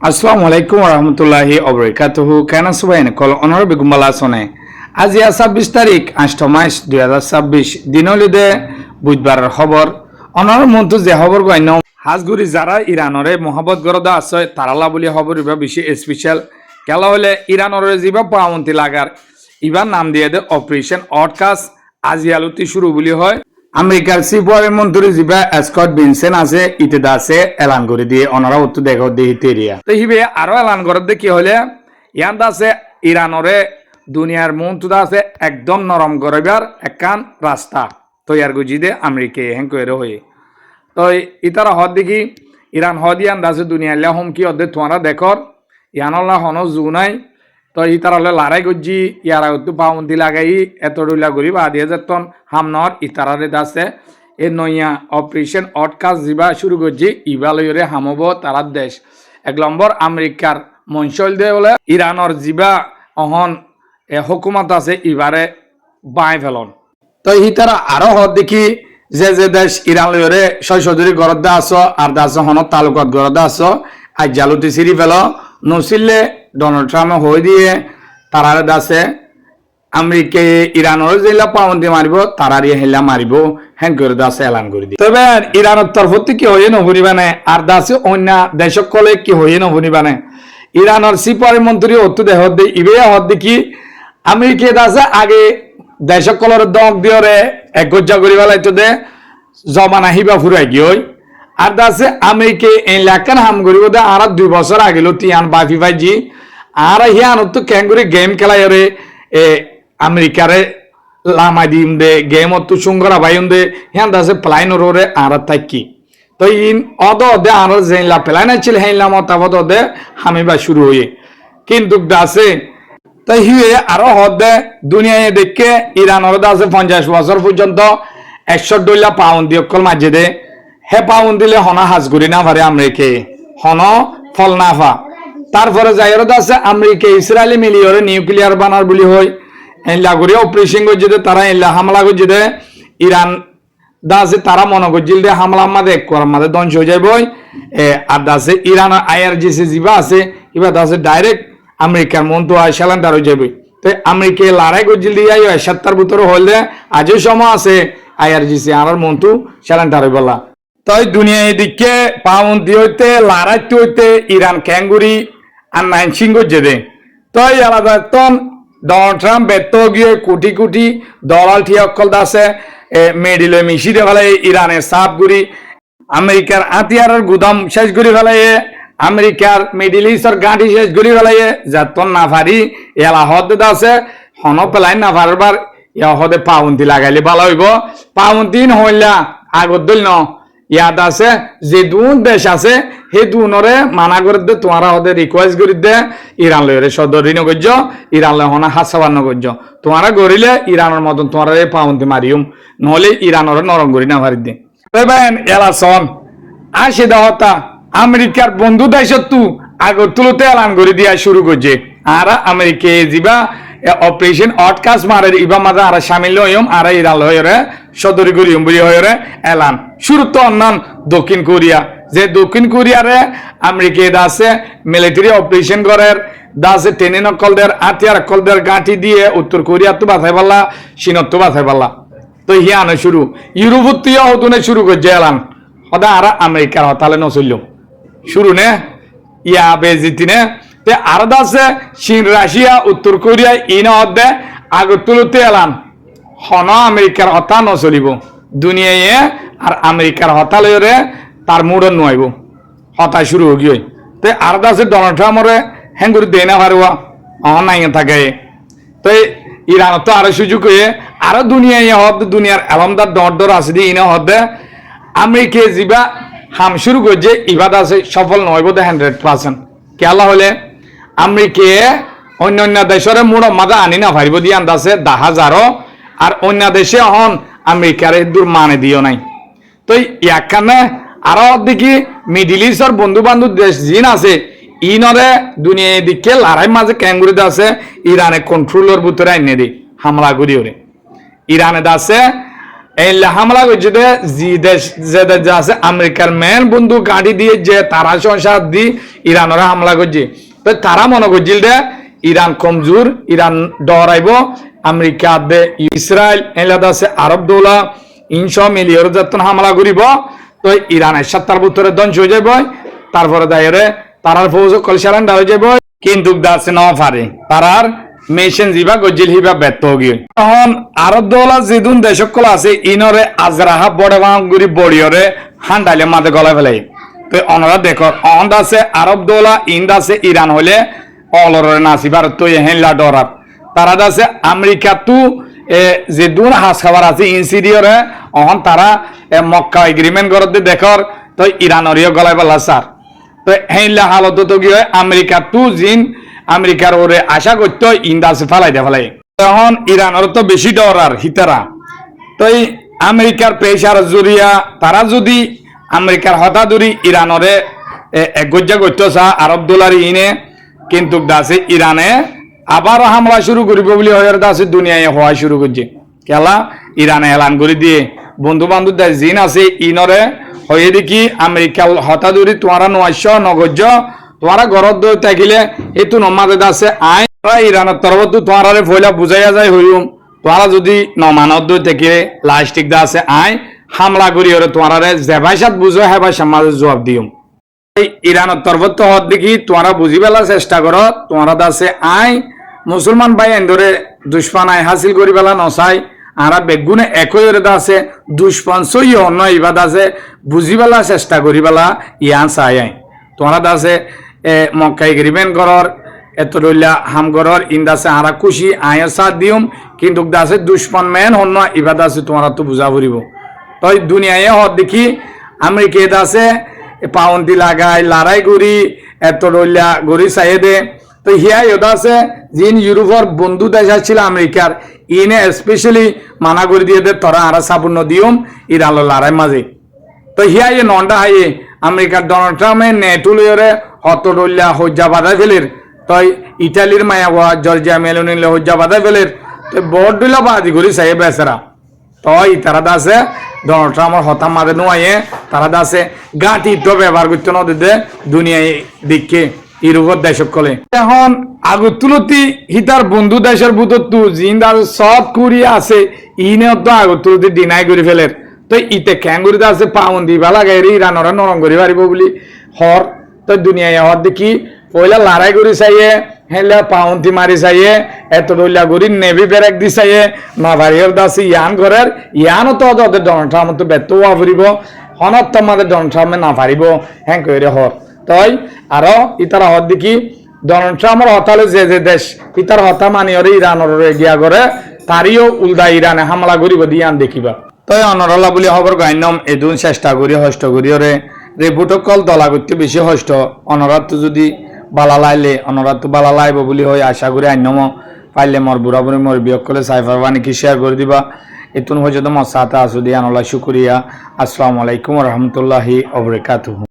Assalamu alaikum warahmatullahi wabarakatuh. Kana subahin kol honorable gumbala sone. আজি 26 তারিখ 8 মাস 2026 দিনলিদে বুধবার খবর অনর মন্তু যে খবর গাইন হাজগুড়ি যারা ইরানরে মহব্বত গরদা আছে তারালা বলি খবর ইবা বেশি স্পেশাল কেলা হলে ইরানরে জিবা পাউন্তি লাগার ইবার নাম দিয়ে দে অপারেশন অটকাস আজি আলুতি শুরু বলি হয় আমেরিকার সিপোয়ারের মন্ত্রী জিবা স্কট বিনসেন আছে ইতেদা আছে এলান করে দিয়ে অনারা উত্তর দেখো দিয়ে তেরিয়া তো হিবে আরো এলান করে দে কি হলে ইয়ান্দা আছে ইরানরে দুনিয়ার মন্ত্রী আছে একদম নরম করবার একান রাস্তা তৈয়ার গুজি দে আমেরিকা হেন করে হয়ে তো ইতারা হদ দেখি ইরান হদ ইয়ান দাসে দুনিয়ার হুমকি হদে তোমরা দেখর ইয়ানল্লা হন জু নাই তো ইতারালে লড়াই গজি ইয়ারা একটু পাউন্দি লাগাই এত ডুলা করি বা 2000 হামনর ইতারারে দাসে এ নইয়া অপারেশন অটকাস জিবা শুরু করছি ইবালয়রে হামব তারা দেশ 1 নম্বর আমেরিকার মঞ্চল দে বলে ইরানর জিবা অহন হুকুমত আছে ইবারে বাই ফেলন তো ইতারা আরো হদ দেখি যে দেশ ইরান লয়রে সশদরি গরদ আস আর দাস হন তালুকত গরদ আস আজ জালুতি সিরি ফেল নসিলে ডোনাল্ড ট্রাম্প হয়ে দিয়ে তারারে দাসে আমেরিকা ইরানের যেলা পাউন্দি মারিব তারারি হেলা মারিব হ্যাঁ করে দাসে এলান করে দিয়ে তবে ইরানের তরফ থেকে হয়ে নভরিবানে আর দাসে অন্য দেশক কলে কি হয়ে নভরিবানে ইরানের সিপারি মন্ত্রী অত্য দেহ দিয়ে ইবে হদ দেখি আমেরিকা দাসে আগে দেশক কলর দক দিয়রে এক গজ্জা করি বেলাইতো দে জমানা হিবা ফুরাই গিয়ে আর দাসে আমেরিকা এই লাখান হাম করিব দে আর 2 বছর আগেলো তিয়ান বাফি ভাইজি আর হিয়ান তো ক্যাঙ্গুরি গেম খেলাই রে এ আমেরিকারে লামা দিম দে গেম তো সুঙ্গরা ভাইম দে হিয়ান দাসে প্লাইন রোরে আর থাকি তো ইন অদ দে আর জেনলা প্লাইন ছিল হেনলা মতাবত দে হামিবা শুরু হয়ে কিন্তু দাসে তাই হিয়ে আরো হদে দুনিয়ায় দেখে ইরানের দাসে 50 বছর পর্যন্ত $100 পাউন্ড দিয়ে অকল মাঝে দে হে পাউন্ড দিলে হনা হাজগুড়ি না পারে আমেরিকা হন ফল না ফা তারপরে যাইরত আছে আমেরিকা ইসরায়েলি মিলিয়রে নিউক্লিয়ার বানার বলি হয় এলা করে অপারেশন করছে দে তারা এলা হামলা করছে দে ইরান দাসে তারা মনে করছিল দে হামলা আমাদের আমাদের ধ্বংস হয়ে যাবে আর দাসে ইরান আইআরজিসি জিবা আছে এবার দাসে ডাইরেক্ট আমেরিকার মন্ত্র সেলান্টার হয়ে যাবে তো আমেরিকা লড়াই করছিল দিয়ে 70 ভিতরে হলে আজও সময় আছে আইআরজিসি আর মন্ত্র সেলান্টার হয়ে বলা তাই দুনিয়া এদিকে পাউন্ড হইতে লড়াইতে হইতে ইরান ক্যাঙ্গুরি আর নাইনসিং করছে দে তাই আলাদা তখন ডোনাল্ড ট্রাম্প ব্যর্থ গিয়ে কোটি কোটি ডলার ঠিক অকল দাসে মেডিলে মিশিয়ে ফেলে ইরানের সাপ গুড়ি আমেরিকার আতিয়ারের গুদাম শেষ করে ফেলে আমেরিকার মিডিল ইস্টর গাঁটি শেষ করে ফেলে যাতন না পারি এলা হদ আছে হন পেলাই না পারবার ইয়া হদে পাউন্দি লাগাইলে ভালো হইব পাউন্দি হইলা আগত দল ন ইয়াদ আছে যে দুন দেশ আছে সেই দুনরে মানা করে দে তোমারা হদে রিকোয়েস্ট করে দে ইরান লয়রে সদরি নগর্য ইরান লয় হনা হাসাবার নগর্য তোমারা গড়িলে ইরানের মতন তোমারা পাউন্দি মারিউম নহলে ইরানরে নরম করি না পারি দে এলা সন আসে দেহতা আমেরিকার বন্ধু দেশ তু আগর তুলতে এলান করে দিয়া শুরু করছে আর আমেরিকা যাবা অপারেশন অটকাস মারের ইবা মাঝে আর সামিল হইম আর ইরান হয়ে সদরি করিম বলি হয়ে এলান শুরু তো অন্যান দক্ষিণ কোরিয়া যে দক্ষিণ কোরিয়ারে আমেরিকা দাসে মিলিটারি অপারেশন করার দাসে টেনে নকলদের আতিয়ার কলদের গাঁঠি দিয়ে উত্তর কোরিয়া তো বাঁচাই পারলা চীনত তো বাঁচাই পারলা তো হিয়ানো শুরু ইউরোপত হতুনে শুরু করছে এলান সদা আর আমেরিকার হতালে নচল শুরু নে ইয়া বেজিতি নে তে আর দাসে চীন রাশিয়া উত্তর কোরিয়া ইন হদে আগর তুলতে এলান হন আমেরিকার হতা নচলিব দুনিয়ায় আর আমেরিকার হতা লয়রে তার মুড়ন নইব হতা শুরু হয়ে গিয়ে তে আর দাসে ডোনাল্ড ট্রাম্পরে হেঙ্গুর দে না পারবা নাই থাকে তো ইরান তো আরো সুযোগ হয়ে আরো দুনিয়ায় হদ দুনিয়ার এলমদার দর আছে দিয়ে ইনে হদে আমেরিকা যাবা হাম শুরু করছে ইবাদ আছে সফল নইব 100% কেলা হলে আমেরিকা অন্য দেশের মুড় মাদা আনি না পারিব দিয়ে আন্দাজে 10,000 আর অন্য দেশে হন আমেরিকার দূর মানে দিও নাই তো এখানে আরো দেখি মিডিল ইস্টর বন্ধু বান্ধব দেশ জিন আছে ইনরে দুনিয়া দিকে লড়াই মাঝে ক্যাঙ্গুরিতে আছে ইরানে কন্ট্রোলের ভিতরে আইনে দি হামলা করি ওরে ইরানে আছে এই হামলা করছে যে দেশ যে দেশ আছে আমেরিকার মেন বন্ধু গাড়ি দিয়ে যে তারা সংসার দি ইরানের হামলা করছে, তো তারা মনে করছিল যে ইরান কমজোর, ইরান ডরাইব, আমেরিকা দে ইসরায়েল এলাদ আছে আরব দৌলা ইনশো মিলিয়র যতন হামলা করিব, তো ইরানের ৭০ বছরে ধ্বংস হয়ে যাব, তারপরে দায়রে তারার ফৌজ কলসারান্ডা হয়ে যাব, কিন্তু দাসে ন পারে তারার মেশিন জিবা গজিল হিবা ব্যর্থ গিয়ে। তখন আরব দৌলা যেদুন দেশকল আছে ইনরে আজরাহা বড় গুড়ি বড়িয়রে হান্ডাইলে মাঝে গলায় ফেলে। তো অনরা দেখো অন্দ আছে আরব দৌলা ইন্দ আছে ইরান হলে অলরে নাসি ভারত তো হেনলা ডরার তারা আছে আমেরিকা তু যে দুন হাস খাবার আছে ইনসিডিয়রে অহন তারা মক্কা এগ্রিমেন্ট করতে দেখর তো ইরানরিও গলায় ফেলা স্যার। তো হেনলা হালত তো কি হয় আমেরিকা তু জিন আমেরিকার ওরে আশা করতো ইন্দাসে ফেলাই তখন ইরানের তো বেশি ডরার হিতারা। তো এই আমেরিকার পেশার জুরিয়া তারা যদি আমেরিকার হতাদুরি ইরানরে একগজ্জা করতো চা আরব ডলার ইনে, কিন্তু দাসে ইরানে আবার হামলা শুরু করিব বলে হয়ে দাসে দুনিয়ায় হওয়া শুরু করছে। কেলা ইরানে এলান করে দিয়ে বন্ধু বান্ধব দেশ জিন আছে ইনরে হয়ে দেখি আমেরিকার হতাদুরি তোমারা নয়শ নগজ্য তোমারা ঘরত দই থাকিলে এইটো নমাজে আছে আই ইরানের তরফত তোমারা ফয়লা বুঝাইয়া যায় হইম, তোমারা যদি নমানত দই থাকিলে লাস্টিক দা আছে আই হামলা করি ওরে তোমারা যেভাইসাত বুঝো হেভাইসার মাঝে জবাব দিম। ইরানের তরফত হত দেখি তোমারা বুঝি পেলার চেষ্টা করো, তোমারা আছে আই মুসলমান ভাই এন্দরে দুশ্মনাই হাসিল করি পেলা নচাই আরা বেগুনে একই আছে দুশ্মন সই অন্য ইবাদ আছে বুঝি পেলা চেষ্টা করি পেলা ইয়ান চাই আই তোমারা আছে মক্কা এগ্রিমেন্ট করর এত রইলা হাম করর ইন্দাসে আরা খুশি আয়ের সাথ দিম, কিন্তু দাসে দুশ্মন মেন হন ইবাদ আছে তোমারা তো বুঝা ফুরিব। তো দুনিয়ায় হত দেখি আমেরিকা দাসে পাউন্দি লাগাই লড়াই করি এত রইলা গড়ি চাই দে। তো হিয়া ইয়দা আছে যিন ইউরোপর বন্ধু দেশ ছিল আমেরিকার ইনে স্পেশালি মানা করে দিয়ে দে তোরা আরা সাপূর্ণ দিম ইরান লড়াই মাঝে। তো হিয়া ইয়ে নন্ডা হাইয়ে আমেরিকার ডোনাল্ড ট্রাম্পে নেটুলিয়রে হত রইলা হজ্জা বাধা ফেলের, তো ইটালির মায়া জর্জিয়া মেলোনিলে হজ্জা বাধা ফেলের, তো বড় দিলা বাদি করি চাই বেচারা। তো তারা আছে ডোনাল্ড ট্রাম্পের হতাম মাঝে নোয়াইয়ে তারা আছে গাঁটি তো ব্যবহার করতে না দিতে দুনিয়ায় দিকে ইউরোপের দেশ কলে। এখন আগত তুলতি হিতার বন্ধু দেশের বুতত জিন্দার সব কুড়িয়ে আছে ইনে তো আগত তুলতি ডিনাই করে ফেলের। তো ইতে ক্যাঙ্গুরিতে আছে পাউন্দি বেলা গাড়ি ইরানরা নরম করে পারিব বলি হর। তো দুনিয়ায় হর দেখি পয়লা লড়াই করি চাইয়ে হেলা পাউন্দি মারি চাইয়ে এত রইলা করি নেভি ব্যারেক দি চাইয়ে নাভারিয়র দাসি ইয়ান ঘরের ইয়ানও তো ওদের ডোনাল্ড ট্রাম্প তো ব্যর্থ হওয়া ফুরিব হনত তো আমাদের ডোনাল্ড ট্রাম্পে না পারিব হ্যাঁ করে হর। তই আরো ইতারা হর দেখি ডোনাল্ড ট্রাম্পের হতালে যে যে দেশ ইতার হতা মানিয়রে ইরানের গিয়া করে তারিও উল্টা ইরানে হামলা করিব দিয়ান দেখিবা। তই অনরলা বুলি খবর গাইনম এদুন চেষ্টা করি হষ্ট করি ওরে রেপুটকল দলা করতে বেশি হষ্ট অনরাত যদি বালা লাইলে অনরাত বালা লাইব বুলি হয় আশা করি আইনম পাইলে মর বুড়া বুড়ি মর বিয়োগ করলে সাইফার বাণীকে শেয়ার করে দিবা। এতুন হয়ে মর সাথে আসুদি আনলা শুক্রিয়া। আসসালামু আলাইকুম রহমতুল্লাহি ওয়া বারাকাতুহু।